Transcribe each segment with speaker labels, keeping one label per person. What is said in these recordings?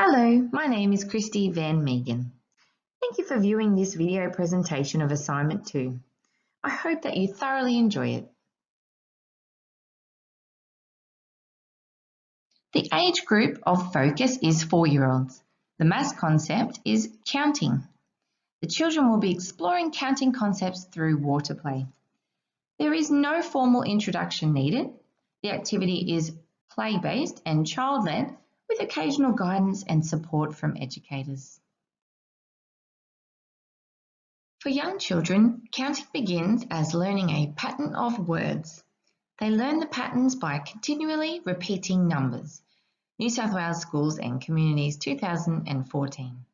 Speaker 1: Hello, my name is Christy Van Meegen. Thank you for viewing this video presentation of Assignment 2. I hope that you thoroughly enjoy it. The age group of focus is 4-year-olds. The maths concept is counting. The children will be exploring counting concepts through water play. There is no formal introduction needed. The activity is play-based and child-led with occasional guidance and support from educators. For young children, counting begins as learning a pattern of words. They learn the patterns by continually repeating numbers. New South Wales Schools and Communities 2014.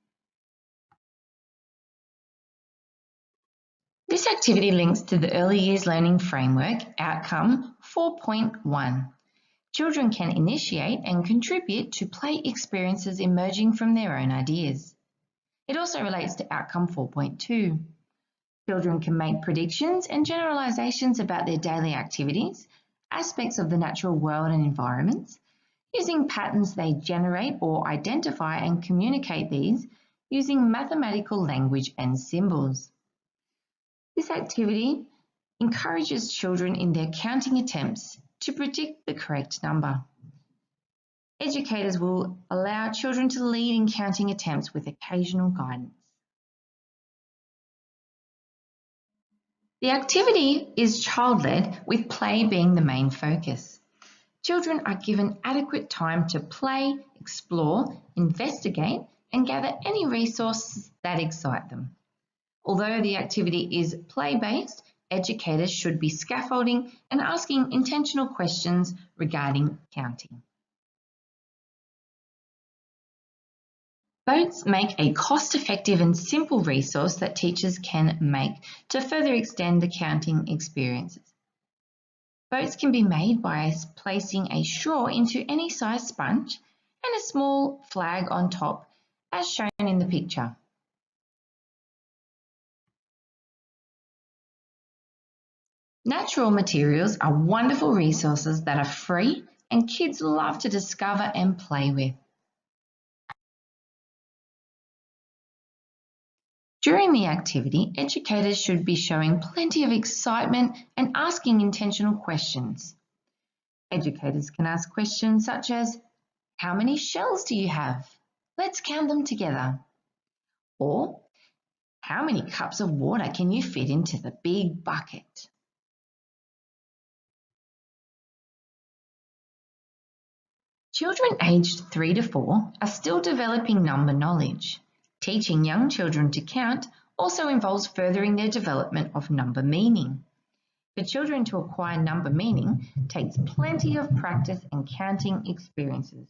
Speaker 1: This activity links to the Early Years Learning Framework Outcome 4.1. Children can initiate and contribute to play experiences emerging from their own ideas. It also relates to Outcome 4.2. Children can make predictions and generalisations about their daily activities, aspects of the natural world and environments, using patterns they generate or identify and communicate these using mathematical language and symbols. This activity encourages children in their counting attempts to predict the correct number. Educators will allow children to lead in counting attempts with occasional guidance. The activity is child-led, with play being the main focus. Children are given adequate time to play, explore, investigate, and gather any resources that excite them. Although the activity is play-based, educators should be scaffolding and asking intentional questions regarding counting. Boats make a cost-effective and simple resource that teachers can make to further extend the counting experiences. Boats can be made by placing a straw into any size sponge and a small flag on top, as shown in the picture. Natural materials are wonderful resources that are free and kids love to discover and play with. During the activity, educators should be showing plenty of excitement and asking intentional questions. Educators can ask questions such as, how many shells do you have? Let's count them together. Or, how many cups of water can you fit into the big bucket? Children aged 3 to 4 are still developing number knowledge. Teaching young children to count also involves furthering their development of number meaning. For children to acquire number meaning takes plenty of practice and counting experiences.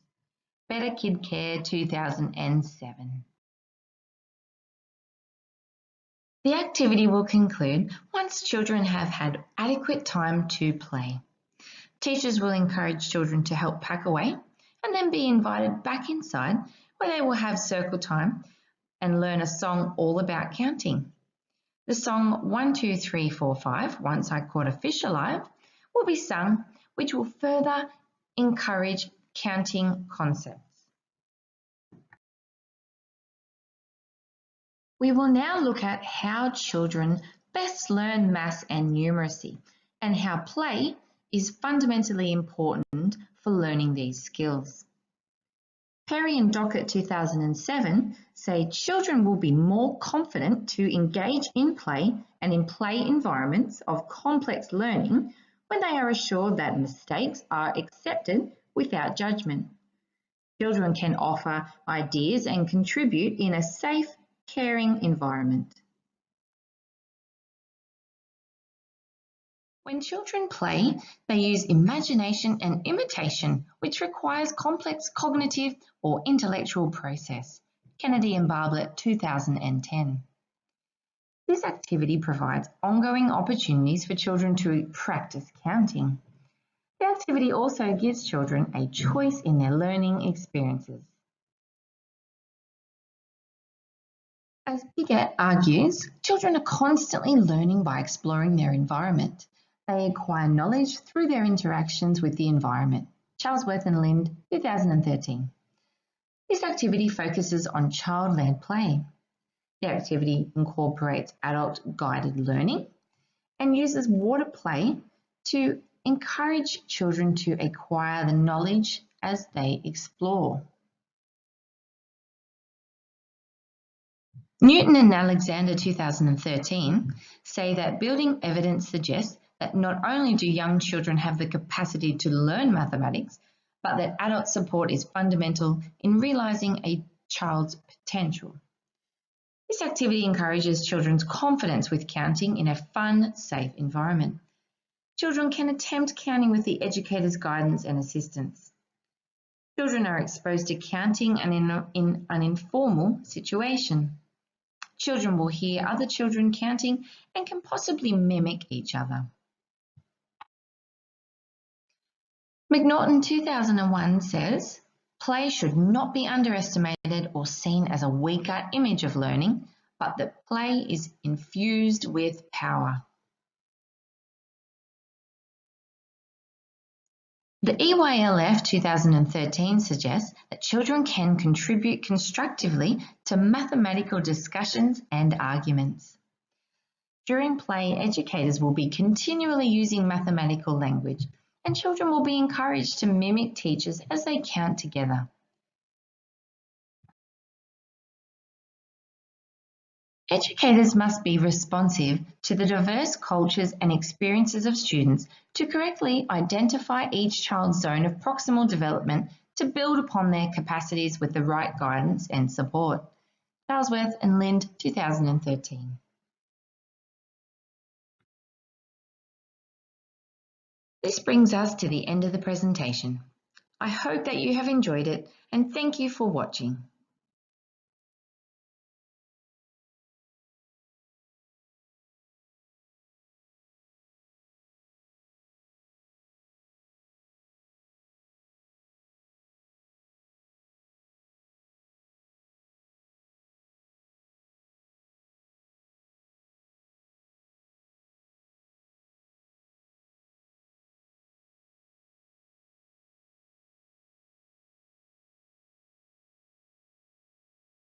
Speaker 1: Better Kid Care 2007. The activity will conclude once children have had adequate time to play. Teachers will encourage children to help pack away and then be invited back inside where they will have circle time and learn a song all about counting. The song 1, 2, 3, 4, 5, Once I Caught a Fish Alive, will be sung, which will further encourage counting concepts. We will now look at how children best learn maths and numeracy and how play is fundamentally important for learning these skills. Perry and Dockett 2007 say children will be more confident to engage in play and in play environments of complex learning when they are assured that mistakes are accepted without judgment. Children can offer ideas and contribute in a safe, caring environment. When children play, they use imagination and imitation, which requires complex cognitive or intellectual process. Kennedy and Bartlett 2010. This activity provides ongoing opportunities for children to practice counting. The activity also gives children a choice in their learning experiences. As Piaget argues, children are constantly learning by exploring their environment. They acquire knowledge through their interactions with the environment. Charlesworth and Lind, 2013. This activity focuses on child-led play. The activity incorporates adult-guided learning and uses water play to encourage children to acquire the knowledge as they explore. Newton and Alexander 2013 say that building evidence suggests that not only do young children have the capacity to learn mathematics, but that adult support is fundamental in realising a child's potential. This activity encourages children's confidence with counting in a fun, safe environment. Children can attempt counting with the educator's guidance and assistance. Children are exposed to counting in an informal situation. Children will hear other children counting and can possibly mimic each other. McNaughton 2001 says, play should not be underestimated or seen as a weaker image of learning, but that play is infused with power. The EYLF 2013 suggests that children can contribute constructively to mathematical discussions and arguments. During play, educators will be continually using mathematical language, and children will be encouraged to mimic teachers as they count together. Educators must be responsive to the diverse cultures and experiences of students to correctly identify each child's zone of proximal development to build upon their capacities with the right guidance and support. Charlesworth and Lind, 2013. This brings us to the end of the presentation. I hope that you have enjoyed it and thank you for watching.